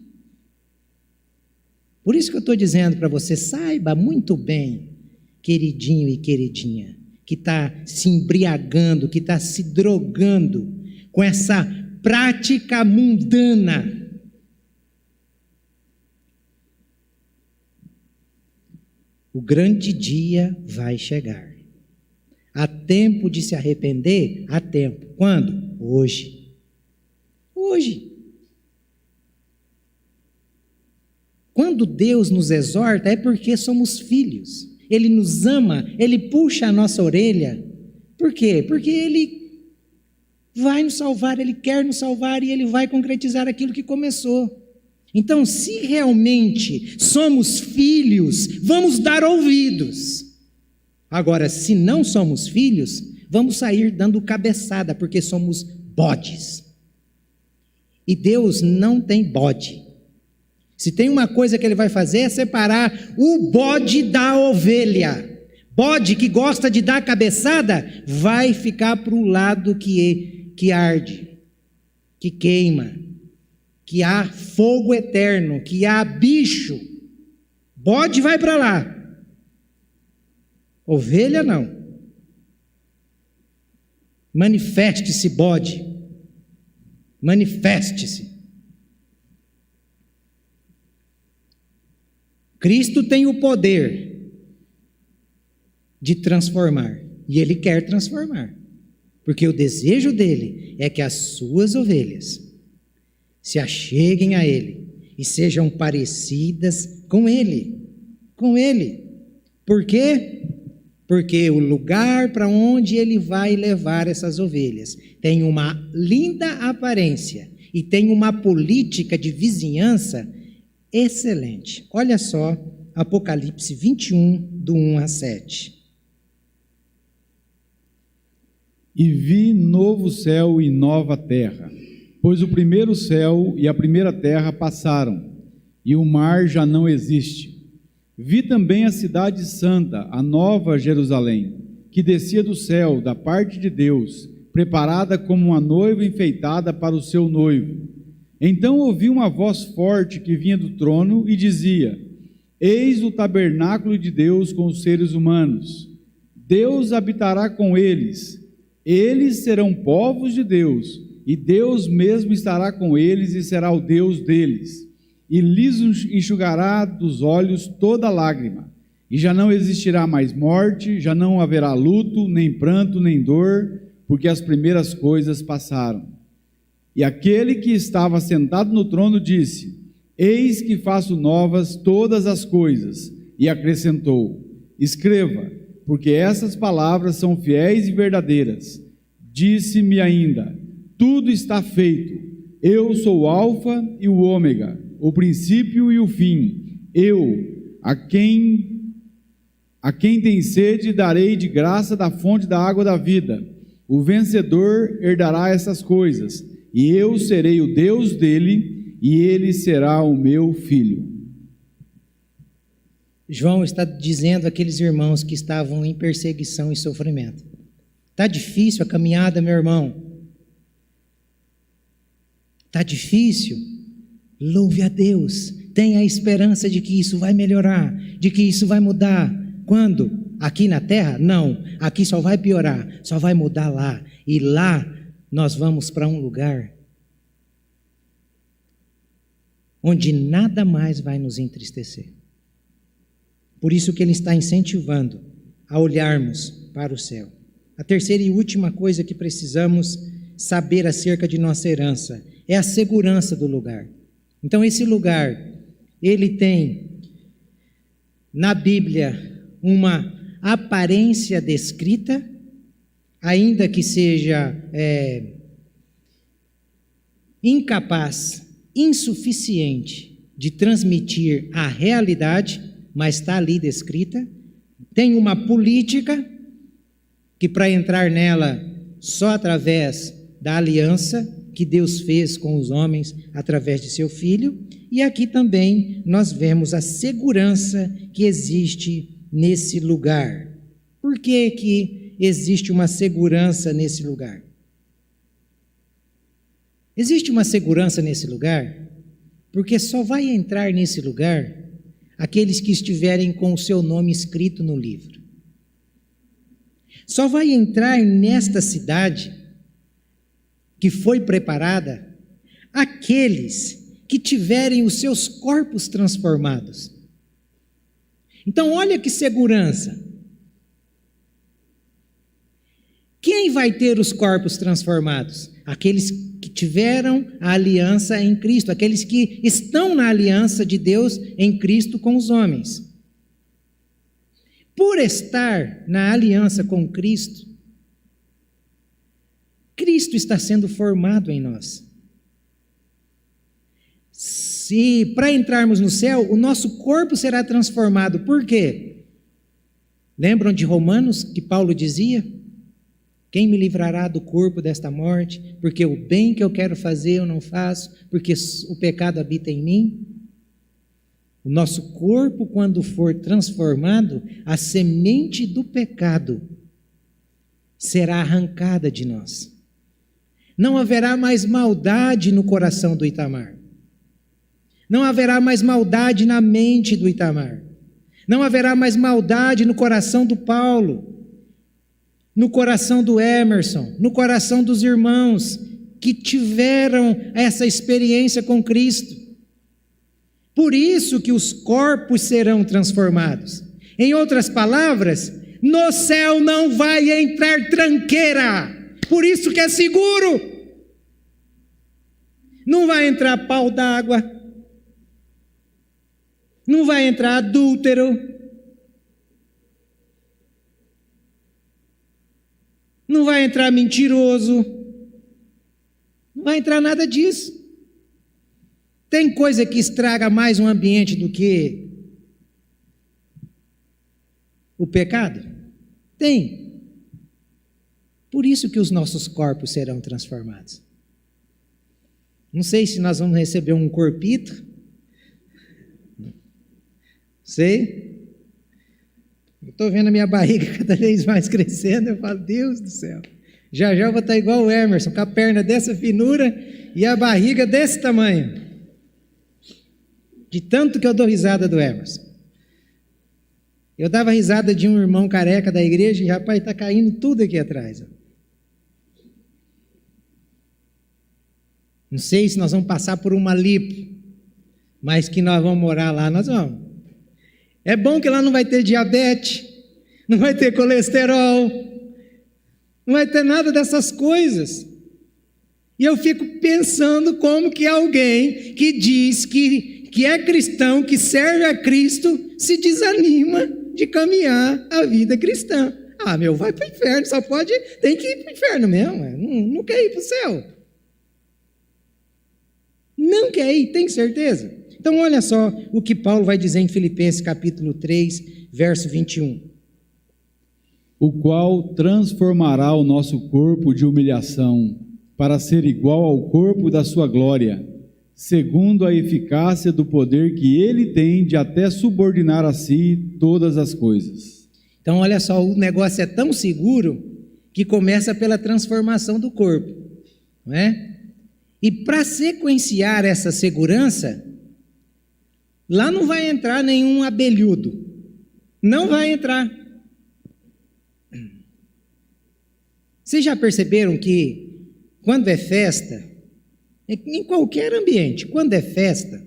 Por isso que eu estou dizendo para você, saiba muito bem queridinho e queridinha, que está se embriagando, que está se drogando com essa prática mundana. O grande dia vai chegar. Há tempo de se arrepender? Há tempo. Quando? Hoje. Hoje. Quando Deus nos exorta, é porque somos filhos. Ele nos ama, Ele puxa a nossa orelha. Por quê? Porque Ele vai nos salvar, Ele quer nos salvar e Ele vai concretizar aquilo que começou. Então, se realmente somos filhos, vamos dar ouvidos. Agora, se não somos filhos, vamos sair dando cabeçada, porque somos bodes. E Deus não tem bode. Se tem uma coisa que Ele vai fazer é separar o bode da ovelha. Bode que gosta de dar cabeçada, vai ficar para o lado que arde, que queima, que há fogo eterno, que há bicho. Bode vai para lá. Ovelha não. Manifeste-se, bode. Manifeste-se. Cristo tem o poder de transformar. E Ele quer transformar. Porque o desejo dele é que as suas ovelhas se acheguem a Ele e sejam parecidas com Ele. Com Ele. Por quê? Porque o lugar para onde Ele vai levar essas ovelhas tem uma linda aparência e tem uma política de vizinhança excelente. Olha só, Apocalipse 21, do 1 a 7. E vi novo céu e nova terra, pois o primeiro céu e a primeira terra passaram, e o mar já não existe. Vi também a cidade santa, a nova Jerusalém, que descia do céu, da parte de Deus, preparada como uma noiva enfeitada para o seu noivo. Então ouvi uma voz forte que vinha do trono e dizia: Eis o tabernáculo de Deus com os seres humanos. Deus habitará com eles. Eles serão povos de Deus, e Deus mesmo estará com eles e será o Deus deles. E lhes enxugará dos olhos toda lágrima. E já não existirá mais morte, já não haverá luto, nem pranto, nem dor, porque as primeiras coisas passaram. E aquele que estava sentado no trono disse: Eis que faço novas todas as coisas. E acrescentou: Escreva, porque essas palavras são fiéis e verdadeiras. Disse-me ainda: Tudo está feito. Eu sou o Alfa e o Ômega, o princípio e o fim. Eu, a quem tem sede, darei de graça da fonte da água da vida. O vencedor herdará essas coisas, e eu serei o Deus dele, e ele será o meu filho. João está dizendo àqueles irmãos que estavam em perseguição e sofrimento: está difícil a caminhada, meu irmão. Está difícil? Louve a Deus. Tenha a esperança de que isso vai melhorar, de que isso vai mudar. Quando? Aqui na terra? Não. Aqui só vai piorar, só vai mudar lá. E lá nós vamos para um lugar onde nada mais vai nos entristecer. Por isso que ele está incentivando a olharmos para o céu. A terceira e última coisa que precisamos saber acerca de nossa herança é a segurança do lugar. Então esse lugar, ele tem na Bíblia uma aparência descrita, ainda que seja incapaz, insuficiente de transmitir a realidade, mas está ali descrita. Tem uma política que, para entrar nela, só através da aliança que Deus fez com os homens através de seu Filho. E aqui também nós vemos a segurança que existe nesse lugar. Por que que existe uma segurança nesse lugar? Existe uma segurança nesse lugar porque só vai entrar nesse lugar aqueles que estiverem com o seu nome escrito no livro. Só vai entrar nesta cidade que foi preparada aqueles que tiverem os seus corpos transformados. Então, olha que segurança. Quem vai ter os corpos transformados? Aqueles que tiveram a aliança em Cristo, aqueles que estão na aliança de Deus em Cristo com os homens. Por estar na aliança com Cristo, Cristo está sendo formado em nós. Se para entrarmos no céu, o nosso corpo será transformado. Por quê? Lembram de Romanos, que Paulo dizia? Quem me livrará do corpo desta morte? Porque o bem que eu quero fazer eu não faço, porque o pecado habita em mim. O nosso corpo, quando for transformado, a semente do pecado será arrancada de nós. Não haverá mais maldade no coração do Itamar. Não haverá mais maldade na mente do Itamar. Não haverá mais maldade no coração do Paulo, no coração do Emerson, no coração dos irmãos que tiveram essa experiência com Cristo. Por isso que os corpos serão transformados. Em outras palavras, no céu não vai entrar tranqueira. Por isso que é seguro. Não vai entrar pau d'água. Não vai entrar adúltero. Não vai entrar mentiroso. Não vai entrar nada disso. Tem coisa que estraga mais um ambiente do que o pecado? Tem. Por isso que os nossos corpos serão transformados. Não sei se nós vamos receber um corpito. Sei. Eu estou vendo a minha barriga cada vez mais crescendo. Eu falo, Deus do céu. Já já eu vou estar igual o Emerson, com a perna dessa finura e a barriga desse tamanho. De tanto que eu dou risada do Emerson. Eu dava risada de um irmão careca da igreja e, rapaz, está caindo tudo aqui atrás. Não sei se nós vamos passar por uma lipo, mas que nós vamos morar lá, nós vamos. É bom que lá não vai ter diabetes, não vai ter colesterol, não vai ter nada dessas coisas. E eu fico pensando como que alguém que diz que é cristão, que serve a Cristo, se desanima de caminhar a vida cristã. Ah, vai para o inferno, tem que ir para o inferno mesmo, não quer ir para o céu. Não quer ir, tem certeza? Então olha só o que Paulo vai dizer em Filipenses capítulo 3, verso 21. O qual transformará o nosso corpo de humilhação para ser igual ao corpo da sua glória, segundo a eficácia do poder que ele tem de até subordinar a si todas as coisas. Então olha só, o negócio é tão seguro que começa pela transformação do corpo, não é? E para sequenciar essa segurança, lá não vai entrar nenhum abelhudo, não vai entrar. Vocês já perceberam que quando é festa, em qualquer ambiente, quando é festa,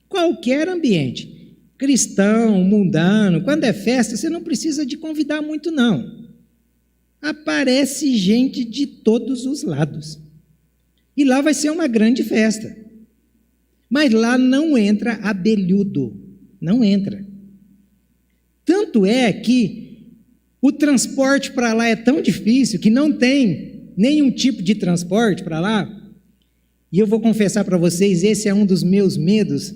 qualquer ambiente, cristão, mundano, quando é festa, você não precisa de convidar muito não. Aparece gente de todos os lados. E lá vai ser uma grande festa. Mas lá não entra abelhudo, não entra. Tanto é que o transporte para lá é tão difícil que não tem nenhum tipo de transporte para lá. E eu vou confessar para vocês, esse é um dos meus medos,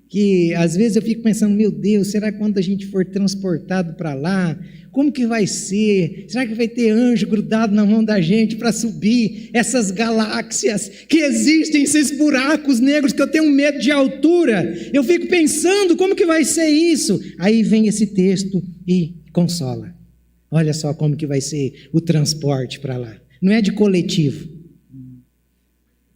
que às vezes eu fico pensando, meu Deus, será que quando a gente for transportado para lá, como que vai ser? Será que vai ter anjo grudado na mão da gente para subir essas galáxias que existem, esses buracos negros que eu tenho medo de altura? Eu fico pensando, como que vai ser isso? Aí vem esse texto e consola. Olha só como que vai ser o transporte para lá. Não é de coletivo.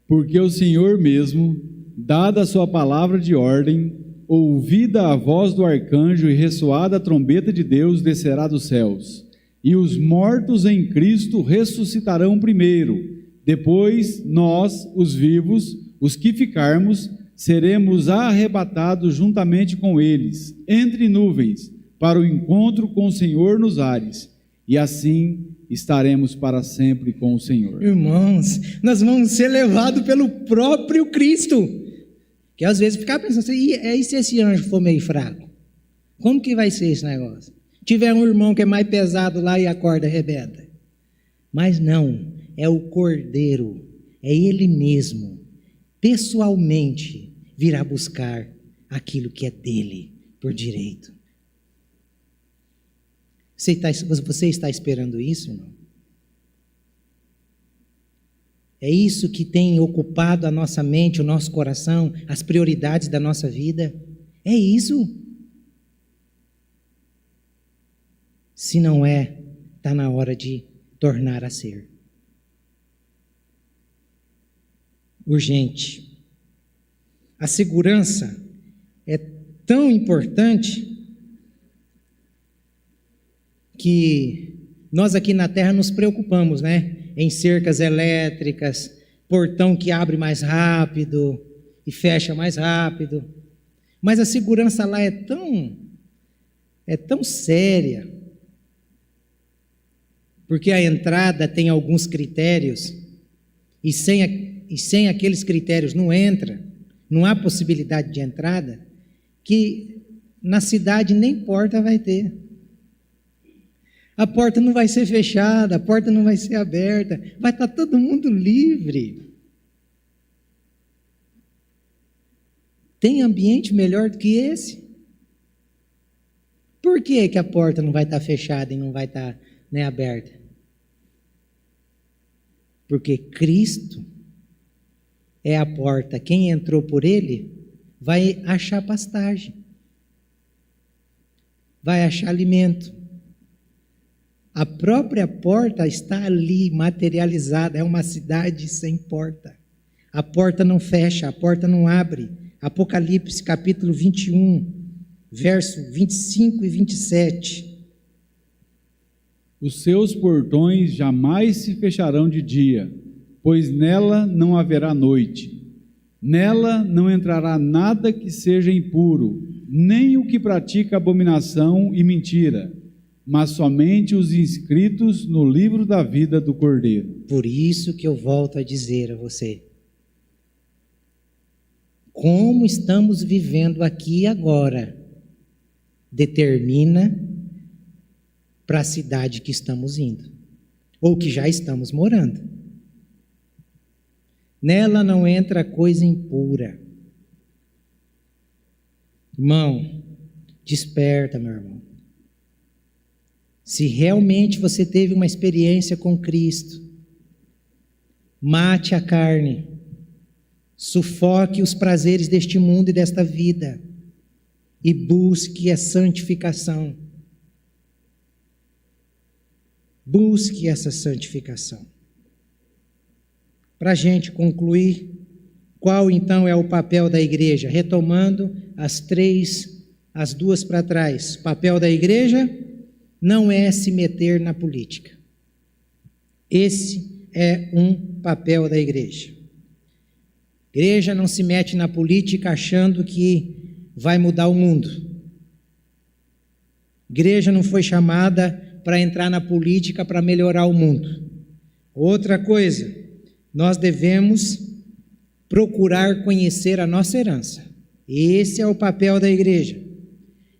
Porque o Senhor mesmo, dada a sua palavra de ordem, ouvida a voz do arcanjo e ressoada a trombeta de Deus, descerá dos céus, E os mortos em Cristo ressuscitarão primeiro. Depois, nós, os vivos, os que ficarmos, seremos arrebatados juntamente com eles, entre nuvens, para o encontro com o Senhor nos ares. E assim estaremos para sempre com o Senhor. Irmãos, nós vamos ser levados pelo próprio Cristo. Que às vezes ficar pensando assim, e se esse anjo for meio fraco? Como que vai ser esse negócio? Tiver um irmão que é mais pesado lá e a corda arrebenta. Mas não, é o Cordeiro, é Ele mesmo, pessoalmente, virá buscar aquilo que é dele, por direito. Você está esperando isso, irmão? É isso que tem ocupado a nossa mente, o nosso coração, as prioridades da nossa vida? É isso? Se não é, está na hora de tornar a ser. Urgente. A segurança é tão importante que nós aqui na Terra nos preocupamos, né? Em cercas elétricas, portão que abre mais rápido e fecha mais rápido. Mas a segurança lá é tão séria, porque a entrada tem alguns critérios e sem aqueles critérios não entra, não há possibilidade de entrada, que na cidade nem porta vai ter. A porta não vai ser fechada, a porta não vai ser aberta, vai estar todo mundo livre. Tem ambiente melhor do que esse? Por que a porta não vai estar fechada e não vai estar aberta? Porque Cristo é a porta. Quem entrou por Ele vai achar pastagem, vai achar alimento. A própria porta está ali materializada, é uma cidade sem porta. A porta não fecha, a porta não abre. Apocalipse capítulo 21, verso 25 e 27. Os seus portões jamais se fecharão de dia, pois nela não haverá noite. Nela não entrará nada que seja impuro, nem o que pratica abominação e mentira, mas somente os inscritos no livro da vida do Cordeiro. Por isso que eu volto a dizer a você, como estamos vivendo aqui e agora, determina para a cidade que estamos indo, ou que já estamos morando. Nela não entra coisa impura. Irmão, desperta, meu irmão. Se realmente você teve uma experiência com Cristo, mate a carne, sufoque os prazeres deste mundo e desta vida, e busque a santificação. Busque essa santificação. Para a gente concluir, qual então é o papel da igreja? Retomando as duas para trás. O papel da igreja não é se meter na política. Esse é um papel da igreja. A igreja não se mete na política achando que vai mudar o mundo. A igreja não foi chamada para entrar na política para melhorar o mundo. Outra coisa, nós devemos procurar conhecer a nossa herança. Esse é o papel da igreja.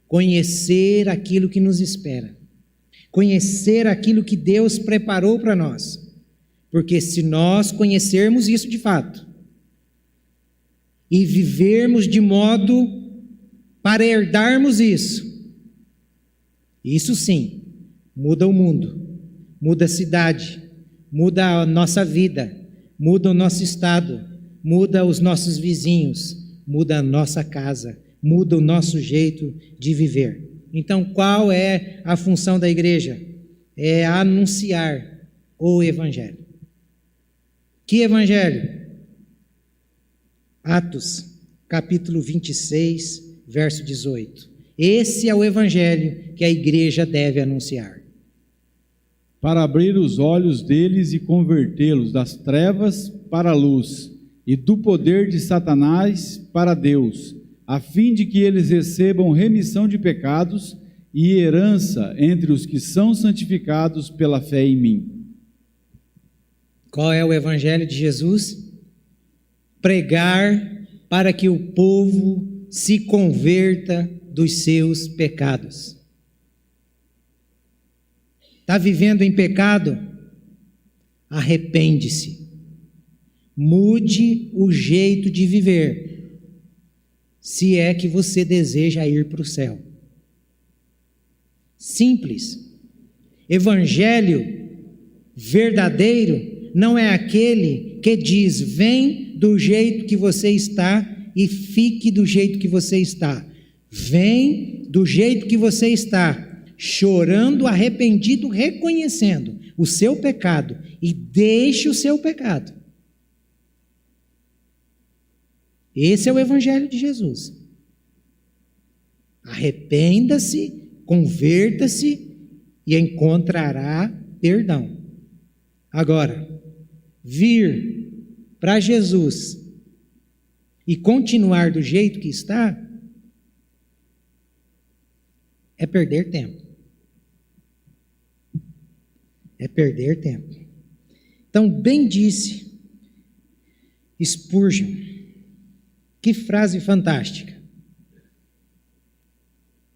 Conhecer aquilo que nos espera. Conhecer aquilo que Deus preparou para nós. Porque se nós conhecermos isso de fato, e vivermos de modo para herdarmos isso sim, muda o mundo, muda a cidade, muda a nossa vida, muda o nosso estado, muda os nossos vizinhos, muda a nossa casa, muda o nosso jeito de viver. Então, qual é a função da igreja? É anunciar o evangelho. Que evangelho? Atos, capítulo 26, verso 18. Esse é o evangelho que a igreja deve anunciar. para abrir os olhos deles e convertê-los das trevas para a luz e do poder de Satanás para Deus, a fim de que eles recebam remissão de pecados e herança entre os que são santificados pela fé em mim. Qual é o evangelho de Jesus? Pregar para que o povo se converta dos seus pecados. Está vivendo em pecado? Arrepende-se. Mude o jeito de viver, se é que você deseja ir para o céu. Simples. Evangelho verdadeiro não é aquele que diz: vem do jeito que você está e fique do jeito que você está. Vem do jeito que você está, chorando, arrependido, reconhecendo o seu pecado, e deixe o seu pecado. Esse é o evangelho de Jesus. Arrependa-se, converta-se e encontrará perdão. Agora, vir para Jesus e continuar do jeito que está é perder tempo. É perder tempo. Então, bem disse Spurgeon. Que frase fantástica.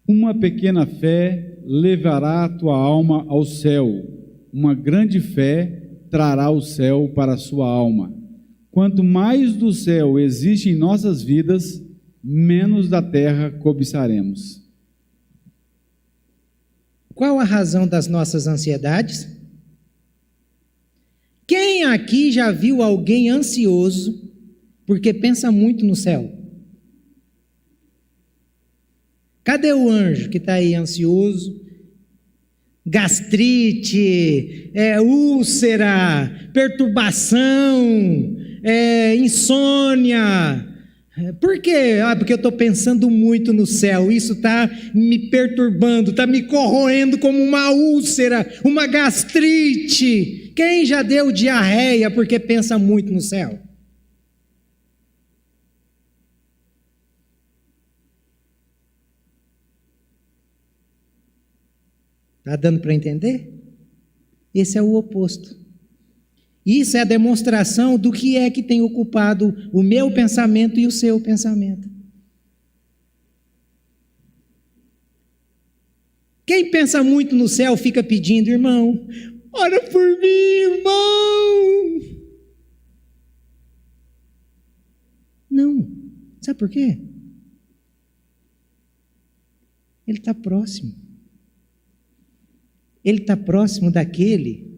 Uma pequena fé levará a tua alma ao céu. Uma grande fé trará o céu para a sua alma. Quanto mais do céu existe em nossas vidas, menos da terra cobiçaremos. Qual a razão das nossas ansiedades? Quem aqui já viu alguém ansioso porque pensa muito no céu? Cadê o anjo que está aí ansioso? Gastrite, úlcera, perturbação, insônia. Por quê? Porque eu estou pensando muito no céu, isso está me perturbando, está me corroendo como uma úlcera, uma gastrite. Quem já deu diarreia porque pensa muito no céu? Está dando para entender? Esse é o oposto. Isso é a demonstração do que é que tem ocupado o meu pensamento e o seu pensamento. Quem pensa muito no céu fica pedindo: irmão, ora por mim, irmão. Não. Sabe por quê? Ele está próximo. Ele está próximo daquele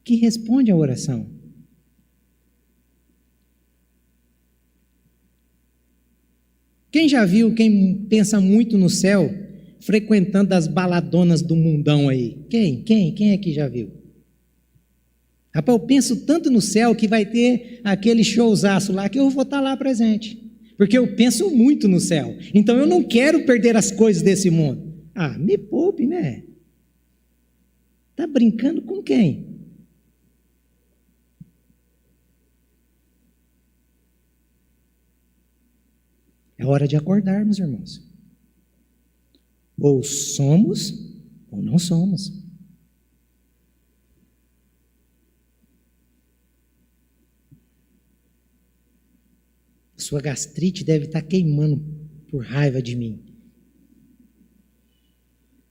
que responde à oração. Quem já viu quem pensa muito no céu frequentando as baladonas do mundão aí? Quem é que já viu? Rapaz, eu penso tanto no céu que vai ter aquele showzaço lá que eu vou estar lá presente. Porque eu penso muito no céu. Então eu não quero perder as coisas desse mundo. Ah, me poupe, né? Está brincando com quem? É hora de acordarmos, irmãos. Ou somos, ou não somos. Sua gastrite deve estar queimando por raiva de mim.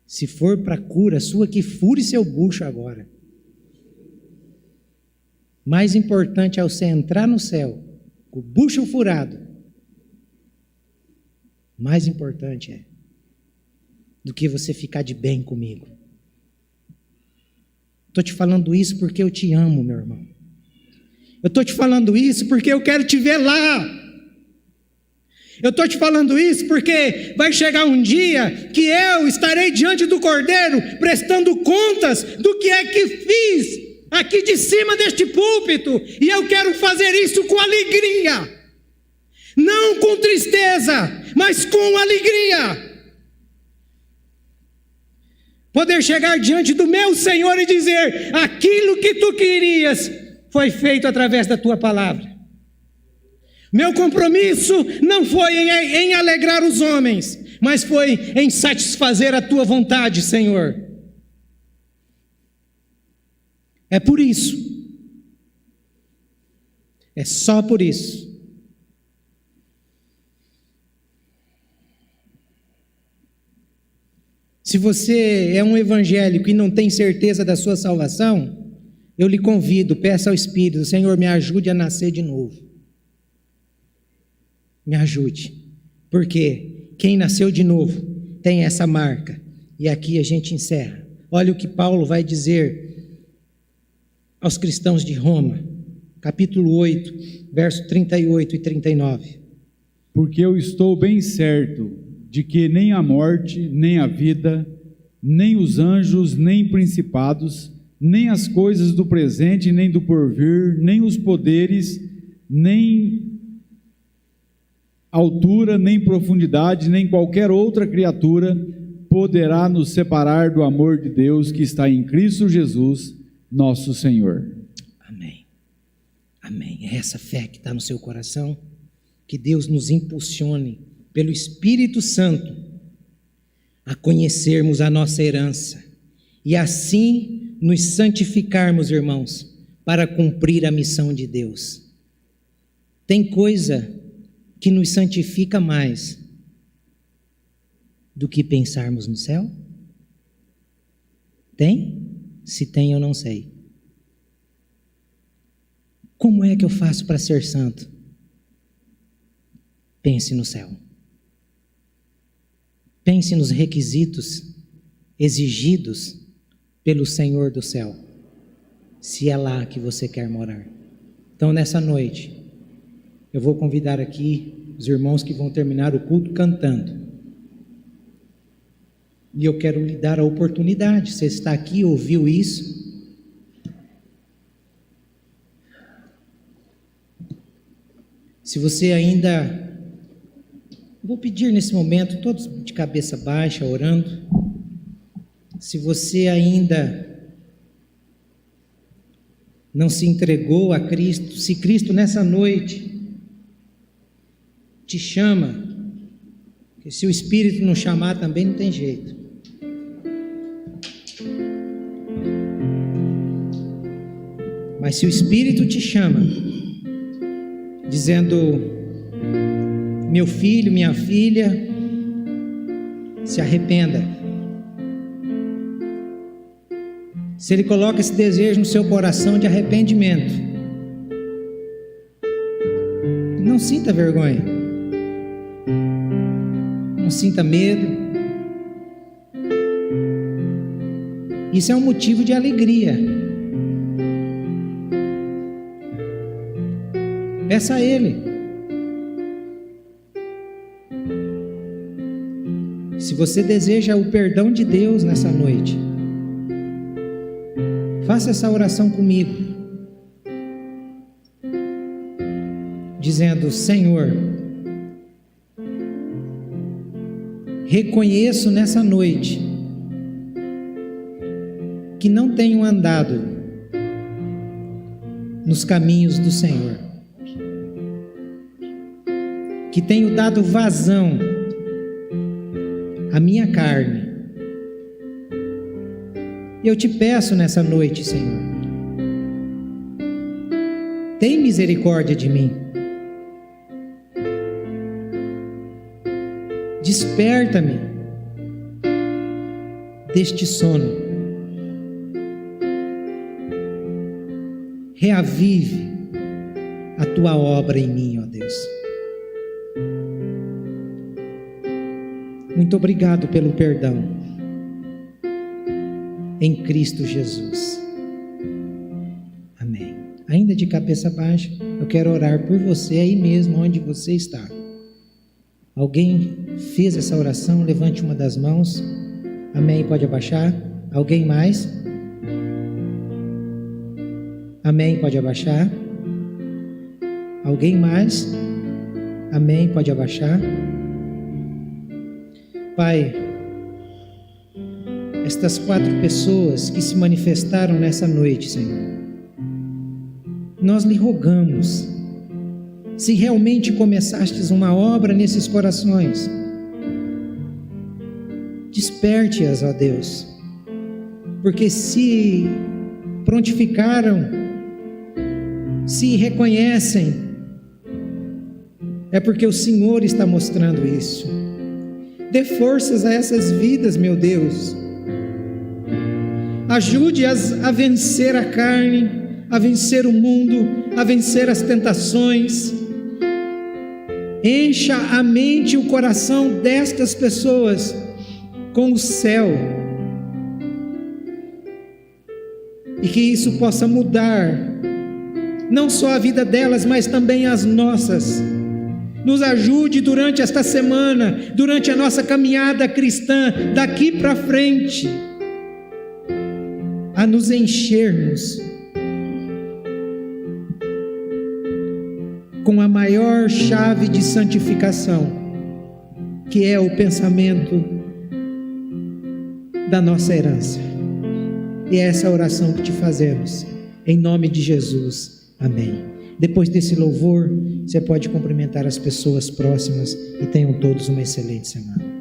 Se for para cura sua, que fure seu bucho agora. Mais importante é você entrar no céu com o bucho furado. Mais importante é do que você ficar de bem comigo. Estou te falando isso porque eu te amo, meu irmão. Eu estou te falando isso porque eu quero te ver lá. Eu estou te falando isso porque vai chegar um dia que eu estarei diante do Cordeiro prestando contas do que é que fiz aqui de cima deste púlpito, e eu quero fazer isso com alegria, não com tristeza, mas com alegria. Poder chegar diante do meu Senhor e dizer: aquilo que tu querias foi feito através da tua palavra. Meu compromisso não foi em alegrar os homens, mas foi em satisfazer a tua vontade, Senhor. É por isso. É só por isso. Se você é um evangélico e não tem certeza da sua salvação, eu lhe convido, peça ao Espírito: Senhor, me ajude a nascer de novo. Me ajude. Porque quem nasceu de novo tem essa marca. E aqui a gente encerra. Olha o que Paulo vai dizer aos cristãos de Roma, capítulo 8, verso 38 e 39. Porque eu estou bem certo de que nem a morte, nem a vida, nem os anjos, nem principados, nem as coisas do presente, nem do porvir, nem os poderes, nem altura, nem profundidade, nem qualquer outra criatura poderá nos separar do amor de Deus que está em Cristo Jesus, nosso Senhor. Amém. Amém. É essa fé que está no seu coração. Que Deus nos impulsione pelo Espírito Santo a conhecermos a nossa herança e assim nos santificarmos, irmãos, para cumprir a missão de Deus. Tem coisa que nos santifica mais do que pensarmos no céu? Tem? Se tem, eu não sei. Como é que eu faço para ser santo? Pense no céu. Pense nos requisitos exigidos pelo Senhor do céu, se é lá que você quer morar. Então, nessa noite, eu vou convidar aqui os irmãos que vão terminar o culto cantando. E eu quero lhe dar a oportunidade. Você está aqui e ouviu isso? Se você ainda... Vou pedir nesse momento, todos de cabeça baixa, orando. Se você ainda não se entregou a Cristo, se Cristo nessa noite te chama, porque se o Espírito não chamar também não tem jeito. Mas se o Espírito te chama, dizendo: meu filho, minha filha, se arrependa. Se Ele coloca esse desejo no seu coração de arrependimento, não sinta vergonha, não sinta medo. Isso é um motivo de alegria. Peça a Ele. Se você deseja o perdão de Deus nessa noite, faça essa oração comigo, dizendo: Senhor, reconheço nessa noite que não tenho andado nos caminhos do Senhor, que tenho dado vazão à minha carne. Eu te peço nessa noite, Senhor, tem misericórdia de mim. Desperta-me deste sono. Reavive a tua obra em mim, ó Deus. Muito obrigado pelo perdão em Cristo Jesus. Amém. Ainda de cabeça baixa, eu quero orar por você aí mesmo, onde você está. Alguém fez essa oração? Levante uma das mãos. Amém. Pode abaixar. Alguém mais? Amém. Pode abaixar. Alguém mais? Amém. Pode abaixar. Pai, estas 4 pessoas que se manifestaram nessa noite, Senhor. Nós lhe rogamos, se realmente começastes uma obra nesses corações, desperte-as, ó Deus, porque se prontificaram, se reconhecem, é porque o Senhor está mostrando isso. Dê forças a essas vidas, meu Deus. Ajude-as a vencer a carne, a vencer o mundo, a vencer as tentações. Encha a mente e o coração destas pessoas com o céu. E que isso possa mudar, não só a vida delas, mas também as nossas. Nos ajude durante esta semana, durante a nossa caminhada cristã, daqui para frente, a nos enchermos com a maior chave de santificação, que é o pensamento da nossa herança. E é essa oração que te fazemos, em nome de Jesus, amém. Depois desse louvor, você pode cumprimentar as pessoas próximas e tenham todos uma excelente semana.